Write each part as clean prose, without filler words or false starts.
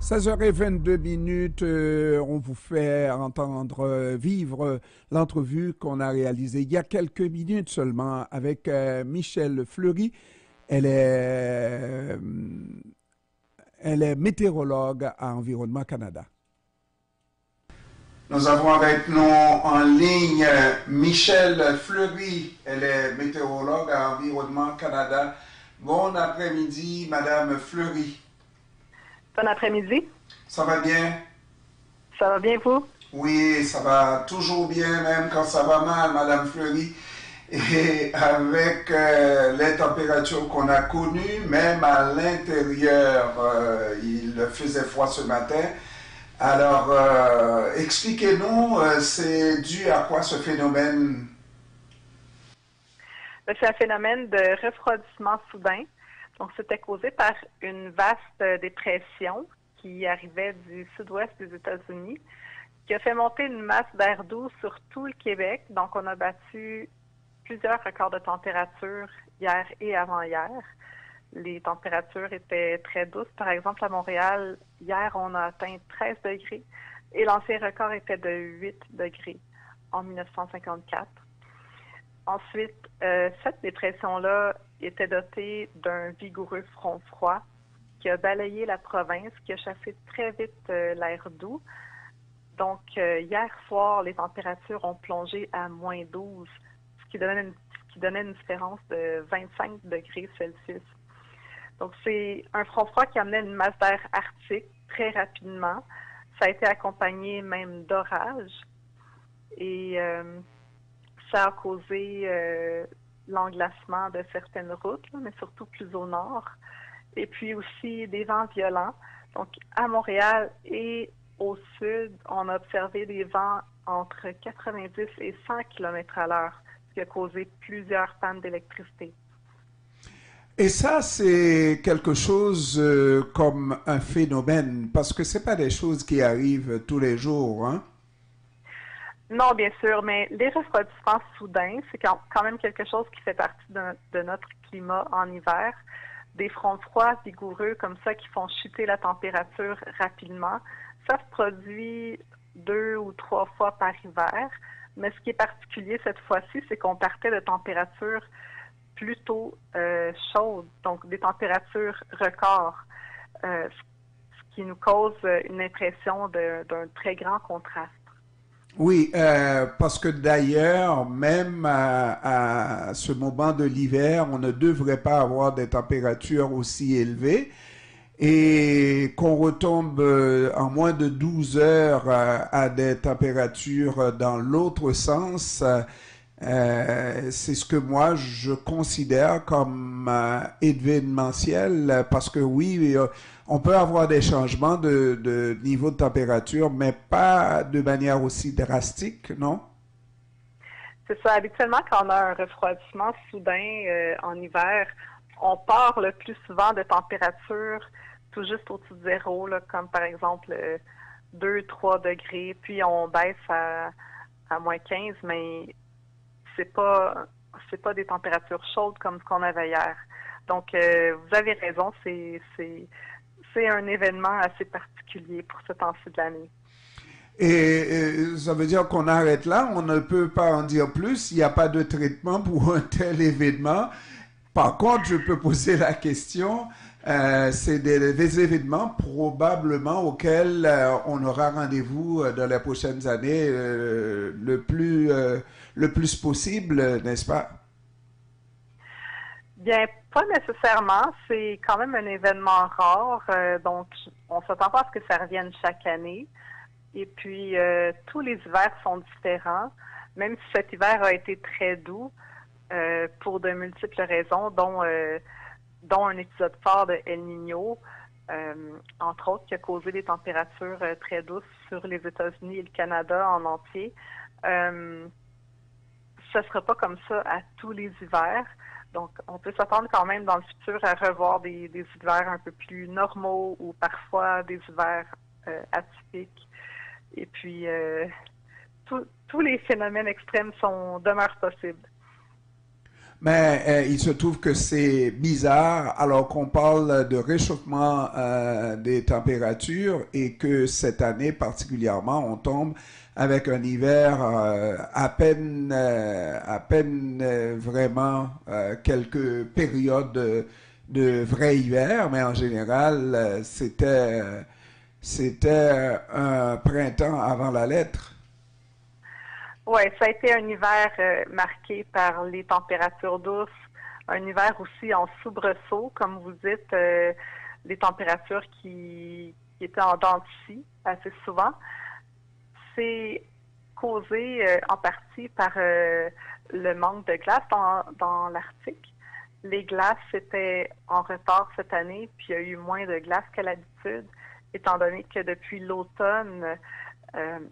16h22, on vous fait entendre vivre l'entrevue qu'on a réalisée il y a quelques minutes seulement avec Michèle Fleury. Elle est, euh, elle est météorologue à Environnement Canada. Nous avons avec nous en ligne Michèle Fleury. Elle est météorologue à Environnement Canada. Bon après-midi, Madame Fleury. Bon après-midi. Ça va bien? Ça va bien, vous? Oui, ça va toujours bien, même quand ça va mal, Madame Fleury. Et avec les températures qu'on a connues, même à l'intérieur, il faisait froid ce matin. Alors, expliquez-nous, c'est dû à quoi ce phénomène? C'est un phénomène de refroidissement soudain. Donc, c'était causé par une vaste dépression qui arrivait du sud-ouest des États-Unis, qui a fait monter une masse d'air doux sur tout le Québec. Donc, on a battu plusieurs records de température hier et avant-hier. Les températures étaient très douces. Par exemple, à Montréal, hier, on a atteint 13 degrés et l'ancien record était de 8 degrés en 1954. Ensuite, cette dépression-là était dotée d'un vigoureux front froid qui a balayé la province, qui a chassé très vite l'air doux. Donc, hier soir, les températures ont plongé à moins 12, ce qui donnait une différence de 25 degrés Celsius. Donc, c'est un front froid qui amenait une masse d'air arctique très rapidement. Ça a été accompagné même d'orages et ça a causé l'englacement de certaines routes, mais surtout plus au nord. Et puis aussi des vents violents. Donc, à Montréal et au sud, on a observé des vents entre 90 et 100 km/h, ce qui a causé plusieurs pannes d'électricité. Et ça, c'est quelque chose comme un phénomène, parce que ce n'est pas des choses qui arrivent tous les jours, hein? Non, bien sûr, mais les refroidissements soudains, c'est quand même quelque chose qui fait partie de notre climat en hiver. Des fronts froids vigoureux comme ça qui font chuter la température rapidement, ça se produit 2 ou 3 fois par hiver. Mais ce qui est particulier cette fois-ci, c'est qu'on partait de températures plutôt chaudes, donc des températures records, ce qui nous cause une impression d'un très grand contraste. Oui, parce que d'ailleurs, même à ce moment de l'hiver, on ne devrait pas avoir des températures aussi élevées et qu'on retombe en moins de 12 heures à des températures dans l'autre sens. C'est ce que moi je considère comme événementiel parce que oui, on peut avoir des changements de niveau de température, mais pas de manière aussi drastique, non? C'est ça. Habituellement, quand on a un refroidissement soudain en hiver, on part le plus souvent de températures tout juste au-dessus de zéro, là, comme par exemple 2-3 degrés, puis on baisse à moins 15, mais c'est pas des températures chaudes comme ce qu'on avait hier. Donc, vous avez raison, c'est un événement assez particulier pour ce temps-ci de l'année. Et ça veut dire qu'on arrête là, on ne peut pas en dire plus, il n'y a pas de traitement pour un tel événement. Par contre, je peux poser la question, c'est des événements probablement auxquels on aura rendez-vous dans les prochaines années le plus possible, n'est-ce pas? Bien, pas nécessairement. C'est quand même un événement rare, donc on s'attend pas à ce que ça revienne chaque année. Et puis, tous les hivers sont différents, même si cet hiver a été très doux pour de multiples raisons, dont un épisode fort de El Niño, entre autres, qui a causé des températures très douces sur les États-Unis et le Canada en entier. Ce ne sera pas comme ça à tous les hivers. Donc, on peut s'attendre quand même dans le futur à revoir des hivers un peu plus normaux ou parfois des hivers atypiques. Et puis, tous les phénomènes extrêmes demeurent possibles. Mais il se trouve que c'est bizarre alors qu'on parle de réchauffement des températures et que cette année particulièrement, on tombe avec un hiver à peine vraiment quelques périodes de vrai hiver, mais en général, c'était un printemps avant la lettre. Oui, ça a été un hiver marqué par les températures douces, un hiver aussi en soubresaut, comme vous dites, les températures qui étaient en dents de scie assez souvent. C'est causé en partie par le manque de glace dans l'Arctique. Les glaces étaient en retard cette année, puis il y a eu moins de glace qu'à l'habitude, étant donné que depuis l'automne,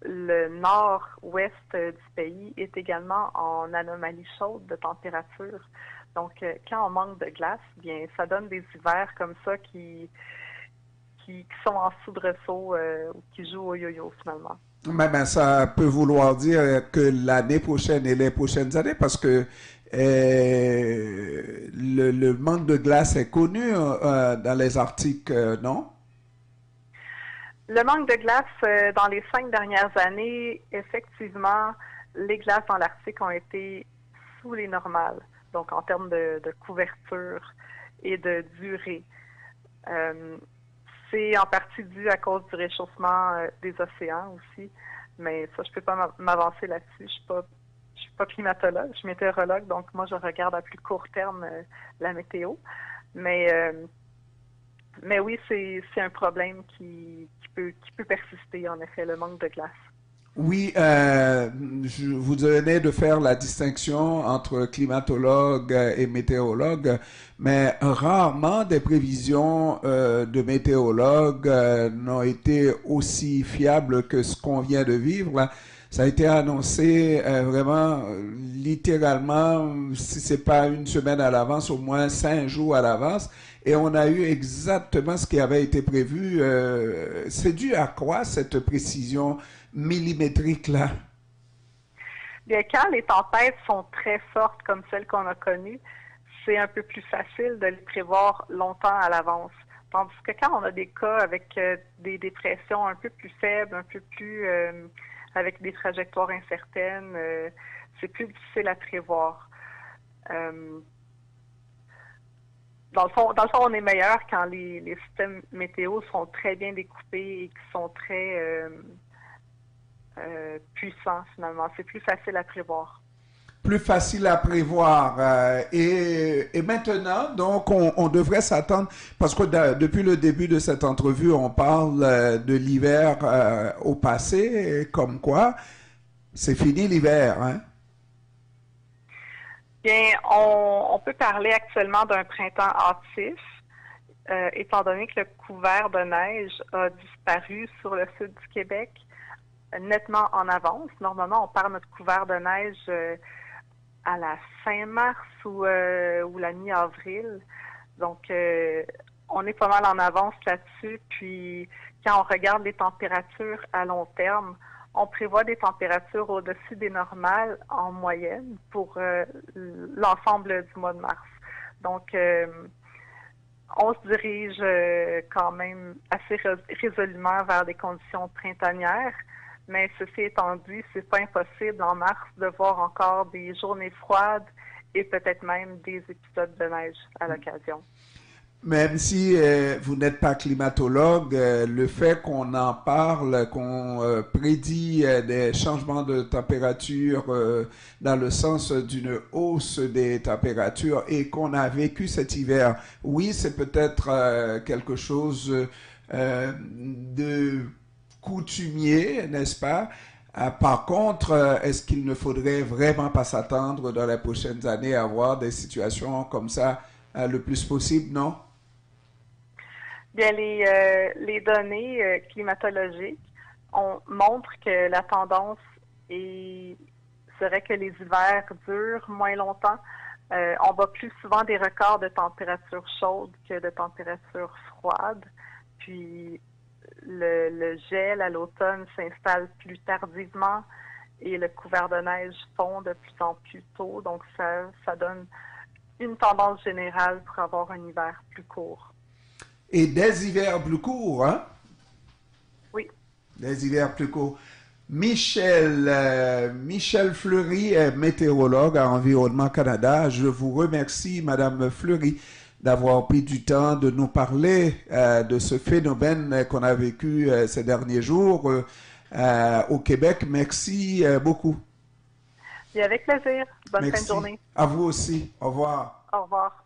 le nord-ouest du pays est également en anomalie chaude de température. Donc, quand on manque de glace, bien, ça donne des hivers comme ça qui sont en soubresaut ou qui jouent au yo-yo finalement. Mais ça peut vouloir dire que l'année prochaine et les prochaines années, parce que le manque de glace est connu dans les Arctiques, non? Le manque de glace dans les 5 dernières années, effectivement, les glaces dans l'Arctique ont été sous les normales, donc en termes de couverture et de durée. Euh, c'est en partie dû à cause du réchauffement des océans aussi, mais ça, je peux pas m'avancer là-dessus. Je suis pas climatologue, je suis météorologue, donc moi, je regarde à plus court terme la météo. Mais, euh, mais oui, c'est un problème qui peut persister, en effet, le manque de glace. Oui, je vous venez de faire la distinction entre climatologue et météorologue, mais rarement des prévisions de météorologues n'ont été aussi fiables que ce qu'on vient de vivre là. Ça a été annoncé vraiment littéralement, si c'est pas une semaine à l'avance, au moins 5 jours à l'avance. Et on a eu exactement ce qui avait été prévu. C'est dû à quoi cette précision millimétrique là? Bien, quand les tempêtes sont très fortes comme celles qu'on a connues, c'est un peu plus facile de les prévoir longtemps à l'avance. Tandis que quand on a des cas avec des dépressions un peu plus faibles, un peu plus avec des trajectoires incertaines, c'est plus difficile à prévoir. Euh, dans le fond, on est meilleur quand les systèmes météo sont très bien découpés et qui sont très puissants finalement. C'est plus facile à prévoir. Plus facile à prévoir. Et maintenant, donc, on devrait s'attendre, parce que depuis le début de cette entrevue, on parle de l'hiver au passé, comme quoi c'est fini l'hiver, hein? Bien, on peut parler actuellement d'un printemps hâtif, étant donné que le couvert de neige a disparu sur le sud du Québec nettement en avance. Normalement, on perd notre couvert de neige à la fin mars ou la mi-avril. Donc, on est pas mal en avance là-dessus. Puis, quand on regarde les températures à long terme, on prévoit des températures au-dessus des normales en moyenne pour l'ensemble du mois de mars. Donc, on se dirige quand même assez résolument vers des conditions printanières. Mais ceci étant dit, c'est pas impossible en mars de voir encore des journées froides et peut-être même des épisodes de neige à l'occasion. Même si vous n'êtes pas climatologue, le fait qu'on en parle, qu'on prédit des changements de température dans le sens d'une hausse des températures et qu'on a vécu cet hiver, oui, c'est peut-être quelque chose de coutumier, n'est-ce pas? Par contre, est-ce qu'il ne faudrait vraiment pas s'attendre dans les prochaines années à avoir des situations comme ça le plus possible, non? Bien, les données climatologiques montrent que la tendance serait que les hivers durent moins longtemps. On bat plus souvent des records de température chaude que de température froide. Puis le gel à l'automne s'installe plus tardivement et le couvert de neige fond de plus en plus tôt. Donc, ça donne une tendance générale pour avoir un hiver plus court. Et des hivers plus courts, hein? Oui. Des hivers plus courts. Michel Fleury est météorologue à Environnement Canada. Je vous remercie, Madame Fleury, d'avoir pris du temps de nous parler de ce phénomène qu'on a vécu ces derniers jours au Québec. Merci beaucoup. Et avec plaisir. Bonne Merci. fin de journée. À vous aussi. Au revoir. Au revoir.